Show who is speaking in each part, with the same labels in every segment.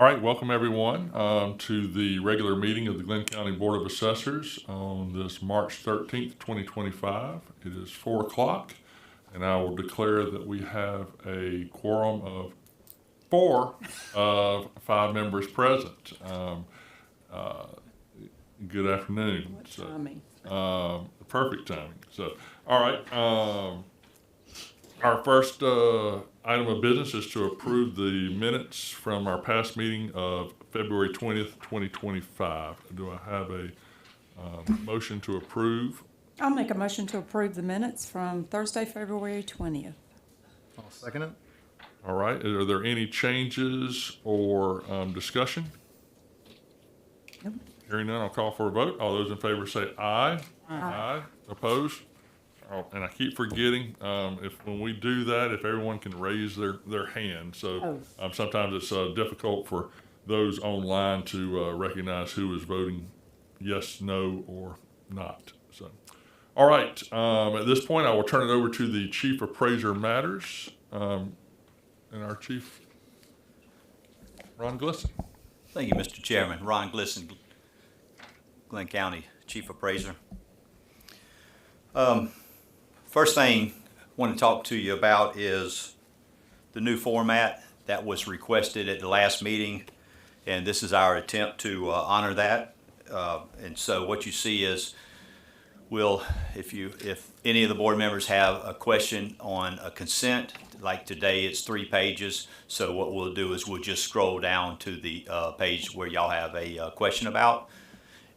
Speaker 1: All right, welcome everyone to the regular meeting of the Glenn County Board of Assessors on this March 13th, 2025. It is 4 o'clock, and I will declare that we have a quorum of 4 of 5 members present. Good afternoon.
Speaker 2: What timing?
Speaker 1: Perfect timing. So, all right. Our first item of business is to approve the minutes from our past meeting of February 20th, 2025. Do I have a motion to approve?
Speaker 2: I'll make a motion to approve the minutes from Thursday, February 20th.
Speaker 3: I'll second it.
Speaker 1: All right. Are there any changes or discussion?
Speaker 2: Nope.
Speaker 1: Hearing none, I'll call for a vote. All those in favor say aye. Aye. Opposed? Oh, and I keep forgetting, when we do that, if everyone can raise their hand. So sometimes it's difficult for those online to recognize who is voting yes, no, or not. So, all right. At this point, I will turn it over to the Chief Appraiser Matters and our Chief, Ron Glisson.
Speaker 4: Thank you, Mr. Chairman. Ron Glisson, Glenn County Chief Appraiser. First thing I want to talk to you about is the new format that was requested at the last meeting, and this is our attempt to honor that. And so what you see is, if any of the board members have a question on a consent, like today it's 3 pages, so what we'll do is we'll just scroll down to the page where y'all have a question about.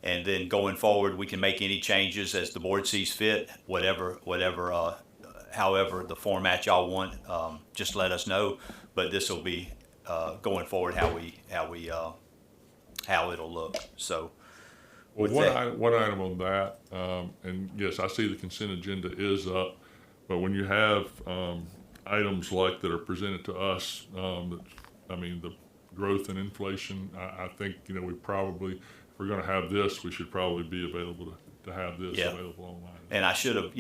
Speaker 4: And then going forward, we can make any changes as the board sees fit, however the format y'all want. Just let us know. But this will be going forward how it'll look. So,
Speaker 1: Well, one item on that, and yes, I see the consent agenda is up, but when you have items like that are presented to us, the growth and inflation, I think we probably. If we're going to have this, we should probably be available to have this available online.
Speaker 4: And I should have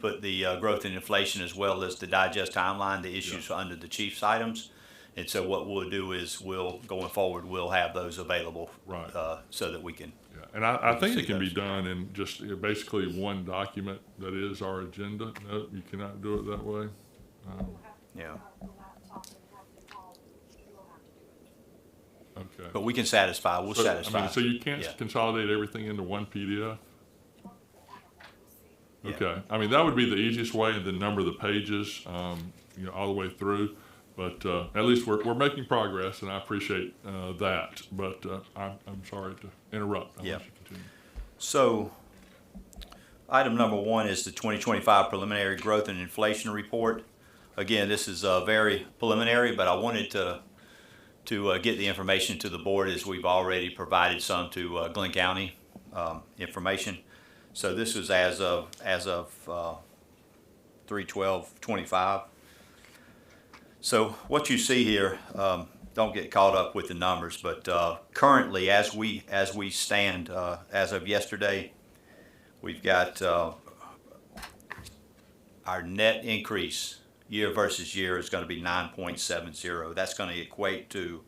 Speaker 4: put the growth and inflation as well as the digest timeline, the issues under the chief's items. And so what we'll do is going forward, we'll have those available,
Speaker 1: right,
Speaker 4: so that we can.
Speaker 1: Yeah, and I think it can be done in just basically one document that is our agenda. No, you cannot do it that way.
Speaker 4: Yeah.
Speaker 1: Okay.
Speaker 4: But we can satisfy. We'll satisfy.
Speaker 1: So you can't consolidate everything into one PDF? Okay.
Speaker 4: Yeah.
Speaker 1: That would be the easiest way, and then number the pages, all the way through. But at least we're making progress, and I appreciate that. But I'm sorry to interrupt. I'll let you continue.
Speaker 4: So, item number 1 is the 2025 preliminary growth and inflation report. Again, this is very preliminary, but I wanted to get the information to the board, as we've already provided some to Glenn County information. So this was as of 3/12/25. So what you see here, don't get caught up with the numbers, but currently, as we stand as of yesterday, we've got our net increase year versus year is going to be 9.70. That's going to equate to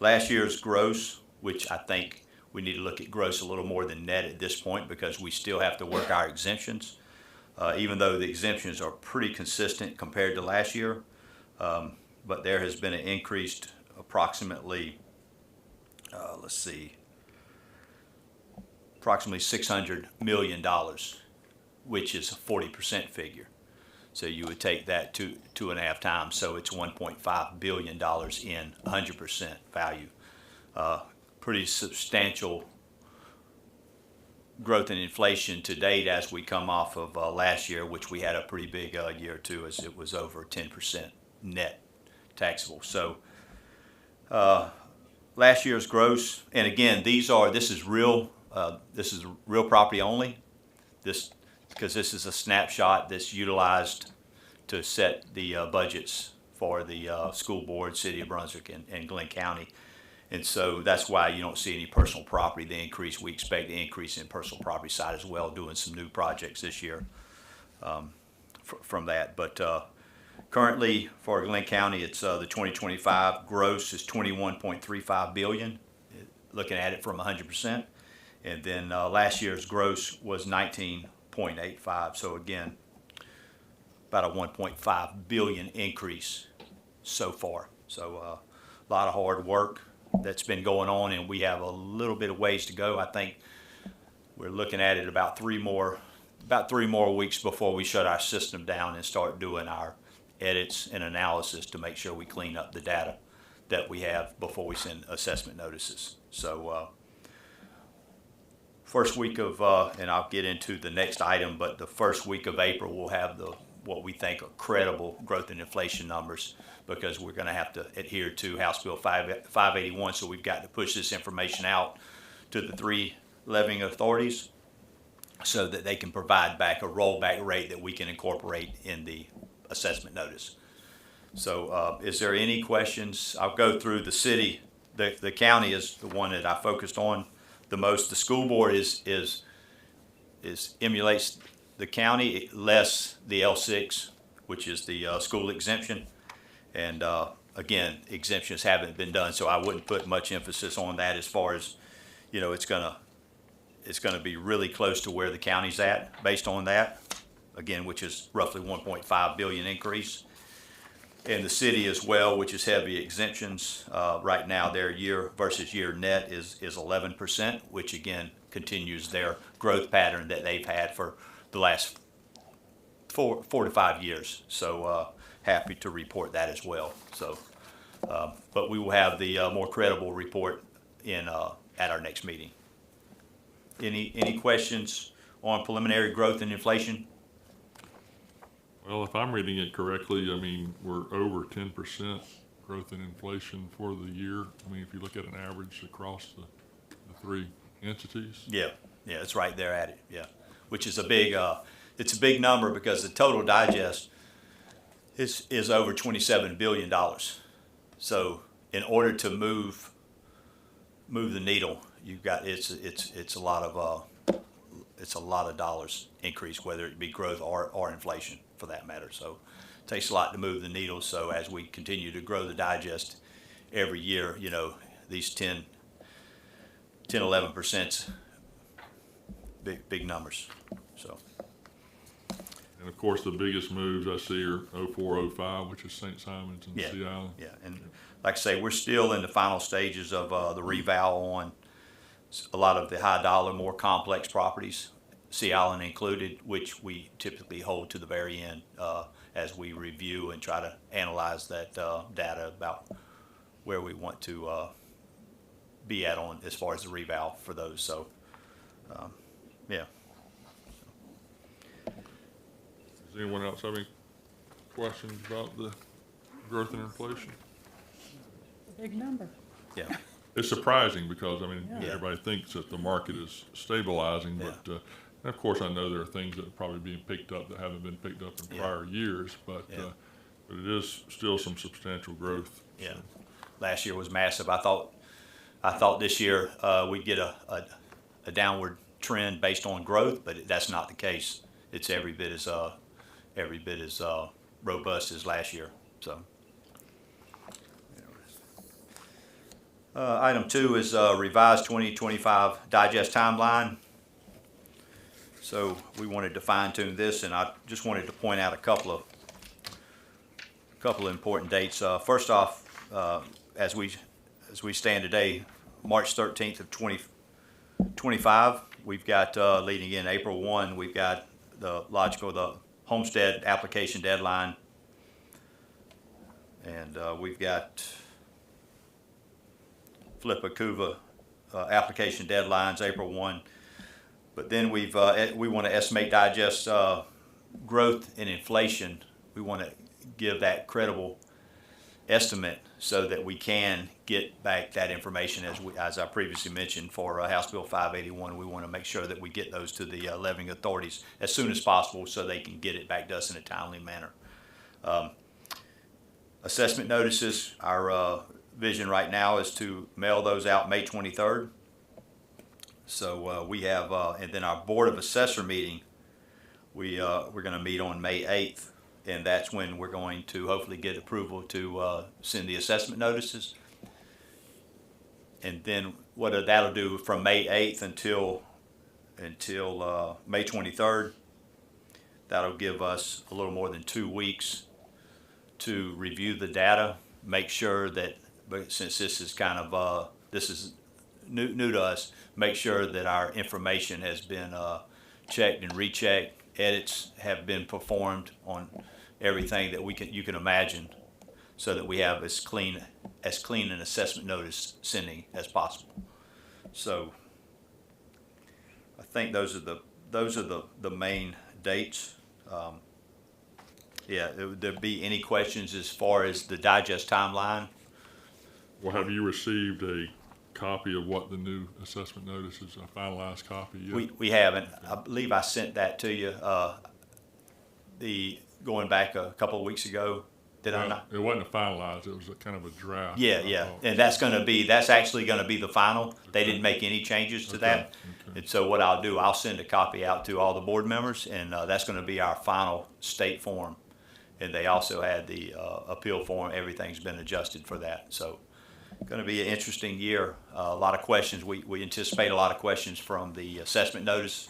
Speaker 4: last year's gross, which I think we need to look at gross a little more than net at this point, because we still have to work our exemptions, even though the exemptions are pretty consistent compared to last year. But there has been an increased approximately, approximately $600 million, which is a 40% figure. So you would take that 2.5 times, so it's $1.5 billion in 100% value. Pretty substantial growth in inflation to date as we come off of last year, which we had a pretty big year too, as it was over 10% net taxable. So last year's gross, and again, this is real property only. Because this is a snapshot that's utilized to set the budgets for the school board, City of Brunswick, and Glenn County. And so that's why you don't see any personal property, the increase. We expect the increase in personal property side as well, doing some new projects this year from that. But Currently, for Glenn County, it's the 2025 gross is 21.35 billion, looking at it from 100%. And then last year's gross was 19.85. So again, about a 1.5 billion increase so far. So a lot of hard work that's been going on, and we have a little bit of ways to go. I think we're looking at it about three more weeks before we shut our system down and start doing our edits and analysis to make sure we clean up the data that we have before we send assessment notices. So first week of, and I'll get into the next item, but the first week of April we'll have what we think are credible growth and inflation numbers, because we're going to have to adhere to House Bill 581. So we've got to push this information out to the three levying authorities so that they can provide back a rollback rate that we can incorporate in the assessment notice. So is there any questions? I'll go through the city. The county is the one that I focused on the most. The school board emulates the county, less the L6, which is the school exemption. And again, exemptions haven't been done, so I wouldn't put much emphasis on that. As far as, you know, it's gonna be really close to where the county's at based on that, again, which is roughly 1.5 billion increase. And the city as well, which is heavy exemptions, right now their year versus year net is 11%, which again continues their growth pattern that they've had for the last four to 5 years. So happy to report that as well. So, but we will have the more credible report in at our next meeting. Any questions on preliminary growth and inflation?
Speaker 1: Well, if I'm reading it correctly, I mean, we're over 10% growth in inflation for the year. I mean, if you look at an average across the three entities.
Speaker 4: Yeah, it's right there at it. Yeah, which is a big, it's a big number because the total digest is over $27 billion. So in order to move the needle, you've got it's a lot of dollars increase, whether it be growth or inflation for that matter. So it takes a lot to move the needle. So as we continue to grow the digest every year, you know, these 11%'s big numbers. So.
Speaker 1: And of course, the biggest moves I see are 0405, which is St. Simons and Sea Island.
Speaker 4: Yeah, and like I say, we're still in the final stages of the reval on a lot of the high dollar, more complex properties, Sea Island included, which we typically hold to the very end as we review and try to analyze that data about where we want to be at on as far as the reval for those. So, yeah.
Speaker 1: Does anyone else have any questions about the growth and inflation?
Speaker 2: Big number.
Speaker 4: Yeah.
Speaker 1: It's surprising because, I mean,
Speaker 2: Yeah.
Speaker 1: everybody thinks that the market is stabilizing, but and of course, I know there are things that are probably being picked up that haven't been picked up in prior years, but it is still some substantial growth.
Speaker 4: Yeah.
Speaker 1: So.
Speaker 4: Last year was massive. I thought this year we'd get a downward trend based on growth, but that's not the case. It's every bit as robust as last year. So. Item 2 is revised 2025 digest timeline. So we wanted to fine tune this, and I just wanted to point out a couple of important dates. First off, as we stand today, March 13th of 2025, we've got leading in April 1, we've got the homestead application deadline, and we've got Flip-A-Cuva application deadlines April 1. But then we want to estimate digest growth and inflation. We want to give that credible estimate so that we can get back that information as I previously mentioned for House Bill 581. We want to make sure that we get those to the levying authorities as soon as possible so they can get it back to us in a timely manner. Assessment notices, our vision right now is to mail those out May 23rd. So we have, and then our Board of Assessor meeting, we're going to meet on May 8th, and that's when we're going to hopefully get approval to send the assessment notices. And then what that'll do from May 8th until May 23rd, that'll give us a little more than 2 weeks to review the data, make sure that, but since this is kind of this is new to us, make sure that our information has been checked and rechecked. Edits have been performed on everything that you can imagine, so that we have as clean an assessment notice sending as possible. So I think those are the main dates. Yeah, would there be any questions as far as the digest timeline?
Speaker 1: Well, have you received a copy of what the new assessment notice is, a finalized copy yet?
Speaker 4: We haven't. I believe I sent that to you, going back a couple of weeks ago. Did I not?
Speaker 1: It wasn't a finalized, it was a kind of a draft.
Speaker 4: Yeah,
Speaker 1: I
Speaker 4: yeah,
Speaker 1: thought.
Speaker 4: and that's actually gonna be the final. They didn't make any changes to that.
Speaker 1: Okay.
Speaker 4: And so what I'll do, I'll send a copy out to all the board members, and that's gonna be our final state form. And they also had the appeal form, everything's been adjusted for that. So gonna be an interesting year, a lot of questions. We anticipate a lot of questions from the assessment notice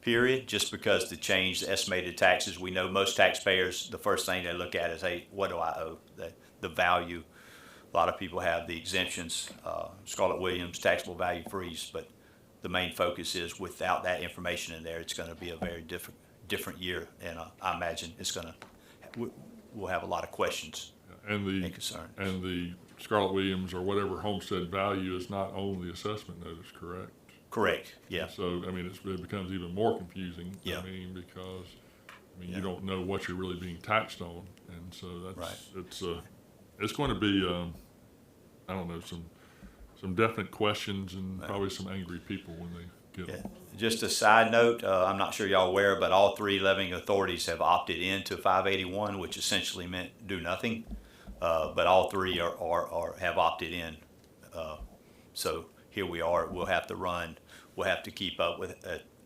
Speaker 4: period, just because the change, the estimated taxes, we know most taxpayers, the first thing they look at is, hey, what do I owe? The value. A lot of people have the exemptions, Scarlett Williams, taxable value freeze, but the main focus is without that information in there, it's gonna be a very different year, and I imagine we'll have a lot of questions
Speaker 1: And
Speaker 4: and concerns.
Speaker 1: and the Scarlett Williams or whatever homestead value is not on the assessment notice, correct?
Speaker 4: Correct, yeah.
Speaker 1: So, I mean, it becomes even more confusing.
Speaker 4: Yeah.
Speaker 1: I mean, because,
Speaker 4: Yeah.
Speaker 1: you don't know what you're really being taxed on. And so
Speaker 4: Right.
Speaker 1: it's going to be, I don't know, some definite questions and
Speaker 4: Right.
Speaker 1: probably some angry people when they get
Speaker 4: Yeah.
Speaker 1: them.
Speaker 4: Just a side note, I'm not sure y'all aware, but all 3 levying authorities have opted into 581, which essentially meant do nothing. But all 3 have opted in. So here we are. We'll have to keep up with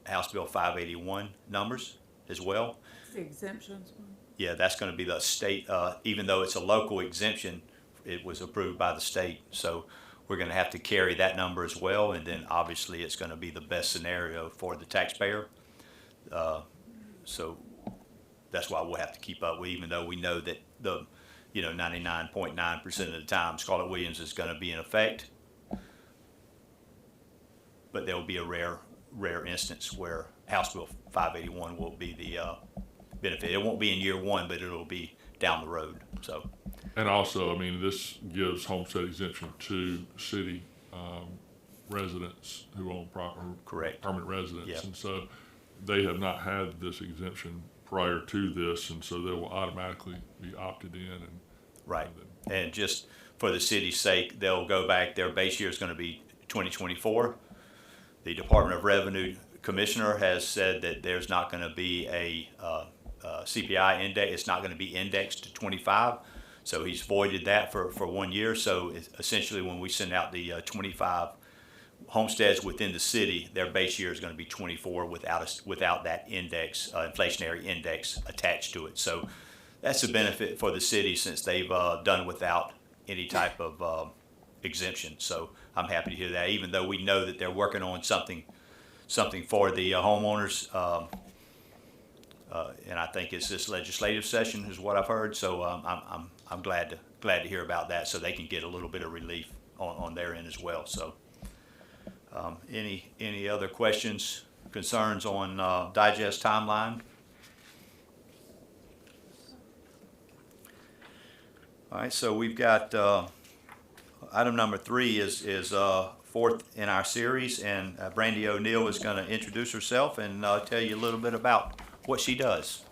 Speaker 4: House Bill 581 numbers as well.
Speaker 2: The exemptions one.
Speaker 4: Yeah, that's going to be the state, even though it's a local exemption, it was approved by the state. So we're going to have to carry that number as well. And then obviously it's going to be the best scenario for the taxpayer. So that's why we'll have to keep up with, even though we know that 99.9% of the time Scarlett Williams is going to be in effect. But there will be a rare instance where House Bill 581 will be the benefit. It won't be in year 1, but it'll be down the road. So,
Speaker 1: And also, I mean, this gives homestead exemption to city residents who own property.
Speaker 4: Correct.
Speaker 1: Permanent residents.
Speaker 4: Yeah.
Speaker 1: And so they have not had this exemption prior to this, and so they will automatically be opted in. And
Speaker 4: right. And just for the city's sake, they'll go back. Their base year is going to be 2024. The Department of Revenue Commissioner has said that there's not going to be a CPI index. It's not going to be indexed to 25. So he's voided that for 1 year. So essentially when we send out the 25 homesteads within the city, their base year is going to be 24 without that index, inflationary index attached to it. So that's a benefit for the city since they've done without any type of exemption. So I'm happy to hear that, even though we know that they're working on something for the homeowners. And I think it's this legislative session is what I've heard. So I'm glad to hear about that, so they can get a little bit of relief on their end as well. So any other questions, concerns on digest timeline? All right, so we've got item number 3 is fourth in our series, and Brandy O'Neill is going to introduce herself and tell you a little bit about what she does.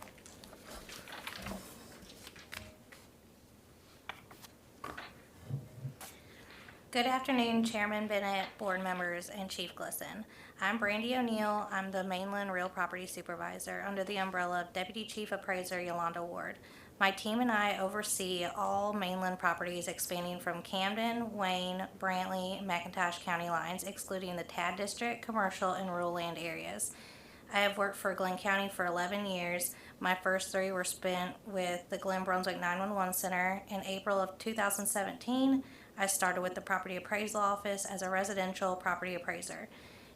Speaker 5: Good afternoon, Chairman Bennett, board members, and Chief Glisson. I'm Brandy O'Neill. I'm the Mainland Real Property Supervisor under the umbrella of Deputy Chief Appraiser Yolanda Ward. My team and I oversee all mainland properties expanding from Camden, Wayne, Brantley, McIntosh County lines, excluding the TAD District, commercial, and rural land areas. I have worked for Glenn County for 11 years. My first 3 were spent with the Glen Brunswick 911 Center. In April of 2017, I started with the Property Appraisal Office as a residential property appraiser.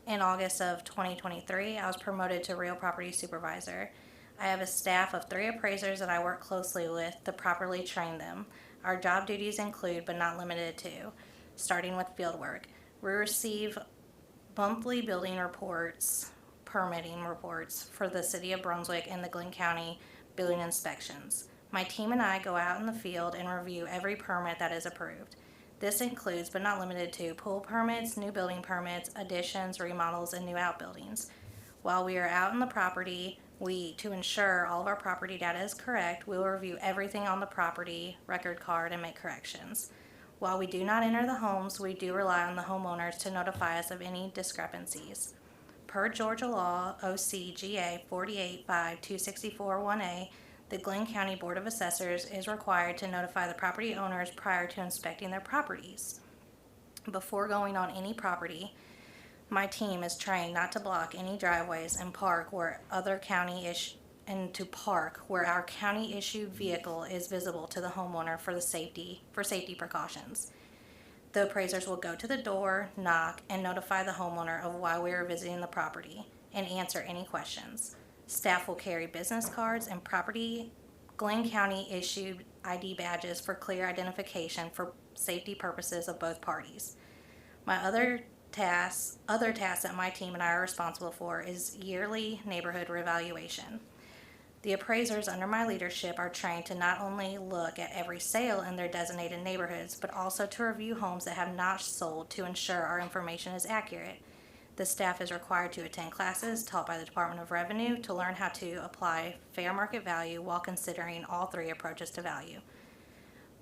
Speaker 5: In August of 2023, I was promoted to Real Property Supervisor. I have a staff of 3 appraisers that I work closely with to properly train them. Our job duties include, but not limited to, starting with field work. We receive monthly building reports, permitting reports for the City of Brunswick and the Glenn County building inspections. My team and I go out in the field and review every permit that is approved. This includes, but not limited to, pool permits, new building permits, additions, remodels, and new outbuildings. While we are out in the property, to ensure all of our property data is correct, we will review everything on the property record card and make corrections. While we do not enter the homes, we do rely on the homeowners to notify us of any discrepancies. Per Georgia law, OCGA 48-5-264-1A, the Glenn County Board of Assessors is required to notify the property owners prior to inspecting their properties. Before going on any property, my team is trained not to block any driveways and park where our county issued vehicle is visible to the homeowner for safety precautions. The appraisers will go to the door, knock, and notify the homeowner of why we are visiting the property and answer any questions. Staff will carry business cards and Glenn County issued ID badges for clear identification for safety purposes of both parties. My other tasks that my team and I are responsible for is yearly neighborhood revaluation. The appraisers under my leadership are trained to not only look at every sale in their designated neighborhoods, but also to review homes that have not sold to ensure our information is accurate. The staff is required to attend classes taught by the Department of Revenue to learn how to apply fair market value while considering all 3 approaches to value.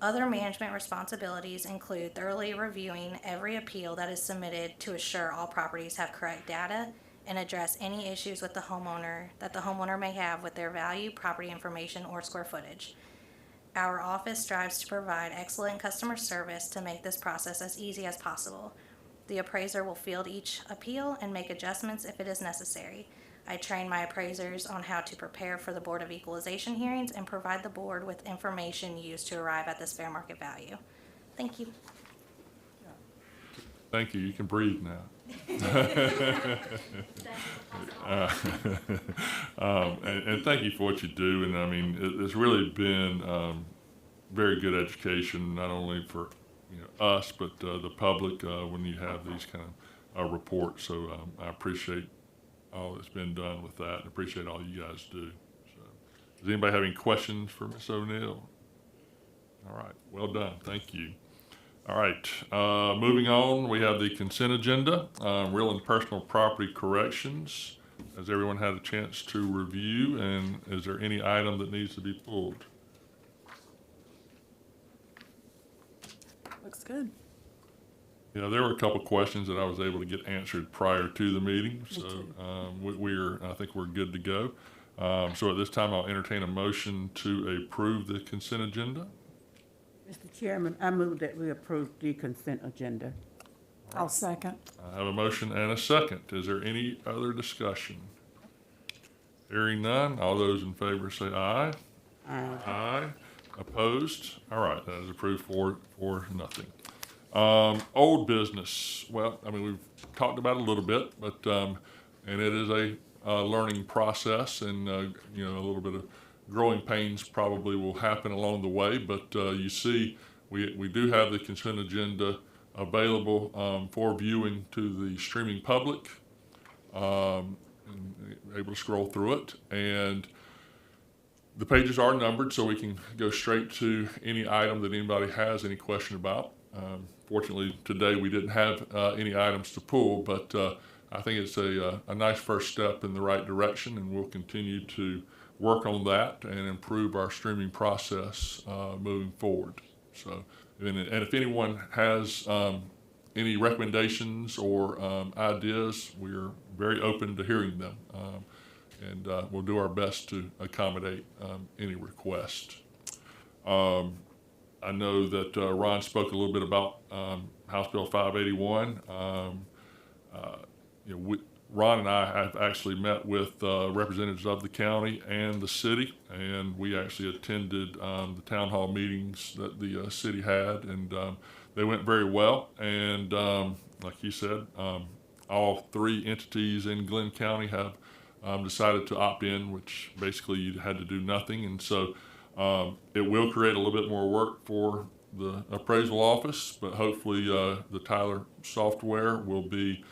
Speaker 5: Other management responsibilities include thoroughly reviewing every appeal that is submitted to assure all properties have correct data and address any issues with the homeowner may have with their value, property information, or square footage. Our office strives to provide excellent customer service to make this process as easy as possible. The appraiser will field each appeal and make adjustments if it is necessary. I train my appraisers on how to prepare for the Board of Equalization hearings and provide the board with information used to arrive at this fair market value. Thank you.
Speaker 1: Thank you. You can breathe now. And thank you for what you do. And I mean, it's really been very good education, not only for us, but the public when you have these kind of reports. So I appreciate all that's been done with that, and appreciate all you guys do. So, does anybody have any questions for Ms. O'Neill? All right, well done. Thank you. All right, moving on, we have the consent agenda, real and personal property corrections. Has everyone had a chance to review, and is there any item that needs to be pulled?
Speaker 2: Looks good.
Speaker 1: Yeah, there were a couple questions that I was able to get answered prior to the meeting, so I think we're good to go. So at this time, I'll entertain a motion to approve the consent agenda.
Speaker 6: Mr. Chairman, I move that we approve the consent agenda.
Speaker 2: I'll second.
Speaker 1: I have a motion and a second. Is there any other discussion? Hearing none, all those in favor say aye.
Speaker 6: Aye.
Speaker 1: Aye. Opposed? All right, that is approved for nothing. Old business. Well, I mean, we've talked about it a little bit, but and it is a learning process, and a little bit of growing pains probably will happen along the way. But you see, we do have the consent agenda available for viewing to the streaming public, and able to scroll through it, and the pages are numbered, so we can go straight to any item that anybody has any question about. Fortunately, today we didn't have any items to pull, but I think it's a nice first step in the right direction, and we'll continue to work on that and improve our streaming process moving forward. So, and if anyone has any recommendations or ideas, we're very open to hearing them, and we'll do our best to accommodate any request. I know that Ron spoke a little bit about House Bill 581. Ron and I have actually met with representatives of the county and the city, and we actually attended the town hall meetings that the city had, and they went very well. And like you said, all three entities in Glenn County have decided to opt in, which basically you had to do nothing. And so it will create a little bit more work for the appraisal office, but hopefully the Tyler software will be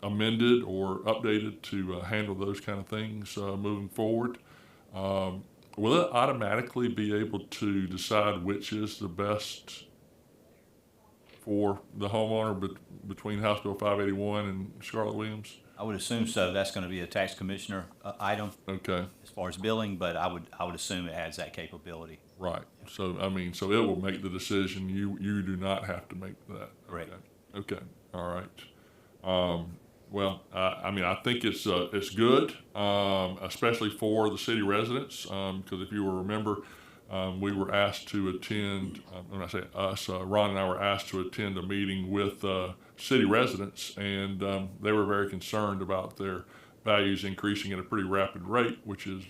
Speaker 1: amended or updated to handle those kind of things moving forward. Will it automatically be able to decide which is the best for the homeowner between House Bill 581 and Scarlett Williams?
Speaker 4: I would assume so. That's going to be a tax commissioner item
Speaker 1: Okay,
Speaker 4: as far as billing, but I would assume it has that capability.
Speaker 1: right. So, I mean, so it will make the decision. You do not have to make that.
Speaker 4: Correct.
Speaker 1: Okay, all right. Well, I mean, I think it's good, especially for the city residents, because if you will remember, we were asked to attend, when I say us, Ron and I were asked to attend a meeting with city residents, and they were very concerned about their values increasing at a pretty rapid rate, which is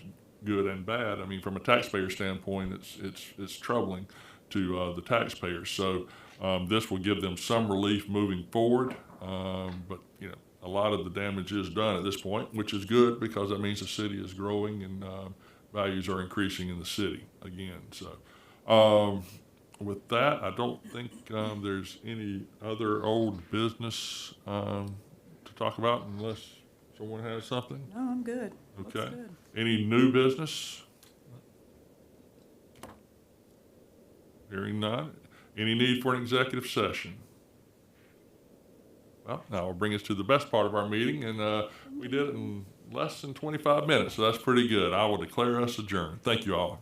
Speaker 1: good and bad. I mean, from a taxpayer standpoint, it's troubling to the taxpayers. So this will give them some relief moving forward, but you know, a lot of the damage is done at this point, which is good because that means the city is growing and values are increasing in the city again. So with that, I don't think there's any other old business to talk about unless someone has something.
Speaker 2: No, I'm good. Looks
Speaker 1: Okay.
Speaker 2: good.
Speaker 1: Any new business? Hearing none. Any need for an executive session? Well, now will bring us to the best part of our meeting, and we did it in less than 25 minutes, so that's pretty good. I will declare us adjourned. Thank you all.